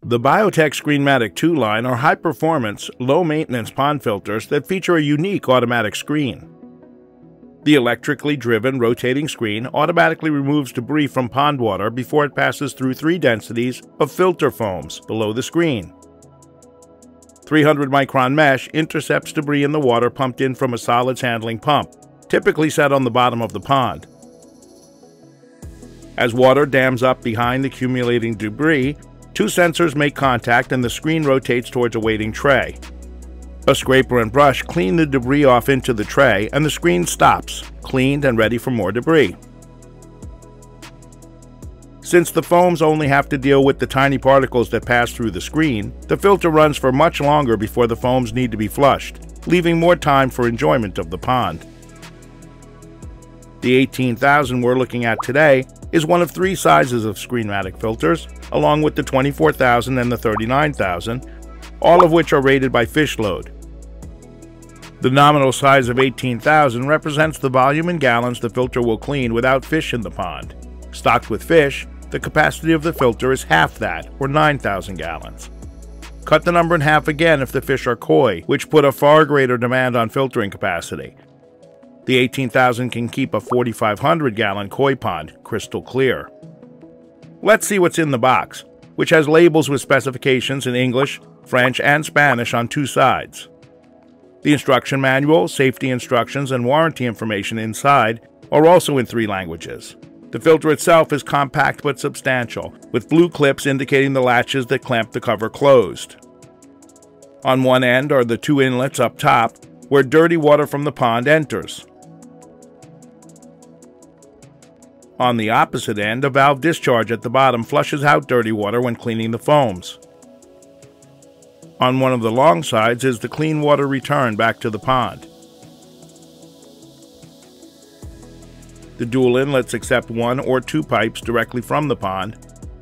The BioTec ScreenMatic² line are high-performance, low-maintenance pond filters that feature a unique automatic screen. The electrically driven rotating screen automatically removes debris from pond water before it passes through 3 densities of filter foams below the screen. 300-micron mesh intercepts debris in the water pumped in from a solids handling pump, typically set on the bottom of the pond. As water dams up behind the accumulating debris, 2 sensors make contact and the screen rotates towards a waiting tray. A scraper and brush clean the debris off into the tray and the screen stops, cleaned and ready for more debris. Since the foams only have to deal with the tiny particles that pass through the screen, the filter runs for much longer before the foams need to be flushed, leaving more time for enjoyment of the pond. The 18,000 we're looking at today is one of 3 sizes of ScreenMatic filters, along with the 24,000 and the 39,000, all of which are rated by fish load. The nominal size of 18,000 represents the volume in gallons the filter will clean without fish in the pond. Stocked with fish, the capacity of the filter is half that, or 9,000 gallons. Cut the number in half again if the fish are koi, which put a far greater demand on filtering capacity. The 18,000 can keep a 4,500-gallon koi pond crystal clear. Let's see what's in the box, which has labels with specifications in English, French, and Spanish on 2 sides. The instruction manual, safety instructions, and warranty information inside are also in 3 languages. The filter itself is compact but substantial, with blue clips indicating the latches that clamp the cover closed. On one end are the 2 inlets up top, where dirty water from the pond enters. On the opposite end, a valve discharge at the bottom flushes out dirty water when cleaning the foams. On one of the long sides is the clean water return back to the pond. The dual inlets accept 1 or 2 pipes directly from the pond,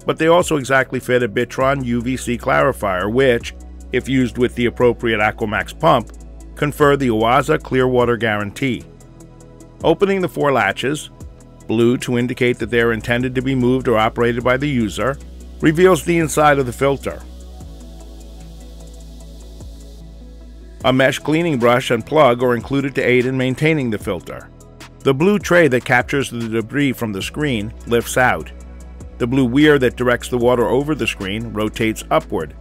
but they also exactly fit a Bitron UVC clarifier which, if used with the appropriate Aquamax pump, confer the Oase clear water guarantee. Opening the 4 latches, blue to indicate that they are intended to be moved or operated by the user, reveals the inside of the filter. A mesh cleaning brush and plug are included to aid in maintaining the filter. The blue tray that captures the debris from the screen lifts out. The blue weir that directs the water over the screen rotates upward,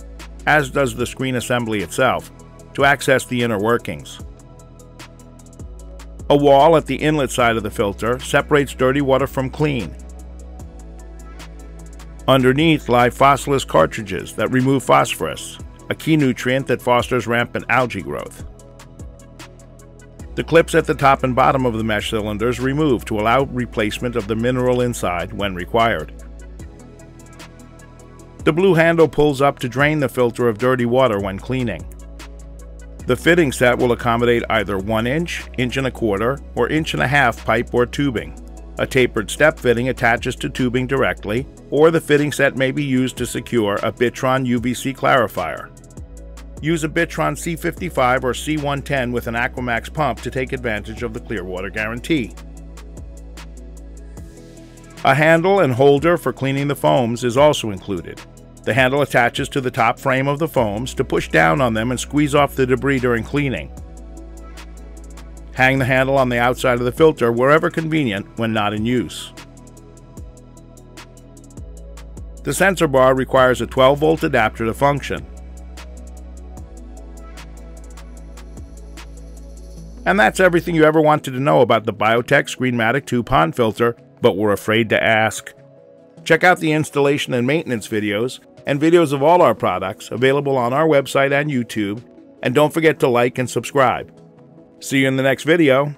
as does the screen assembly itself, to access the inner workings. A wall at the inlet side of the filter separates dirty water from clean. Underneath lie phosphorus cartridges that remove phosphorus, a key nutrient that fosters rampant algae growth. The clips at the top and bottom of the mesh cylinders remove to allow replacement of the mineral inside when required. The blue handle pulls up to drain the filter of dirty water when cleaning. The fitting set will accommodate either 1-inch, 1.25-inch, or 1.5-inch pipe or tubing. A tapered step fitting attaches to tubing directly, or the fitting set may be used to secure a Bitron UVC clarifier. Use a Bitron C55 or C110 with an Aquamax pump to take advantage of the clear water guarantee. A handle and holder for cleaning the foams is also included. The handle attaches to the top frame of the foams to push down on them and squeeze off the debris during cleaning. Hang the handle on the outside of the filter wherever convenient when not in use. The sensor bar requires a 12-volt adapter to function. And that's everything you ever wanted to know about the BioTec ScreenMatic² pond filter, but were afraid to ask. Check out the installation and maintenance videos and videos of all our products available on our website and YouTube, and don't forget to like and subscribe. See you in the next video.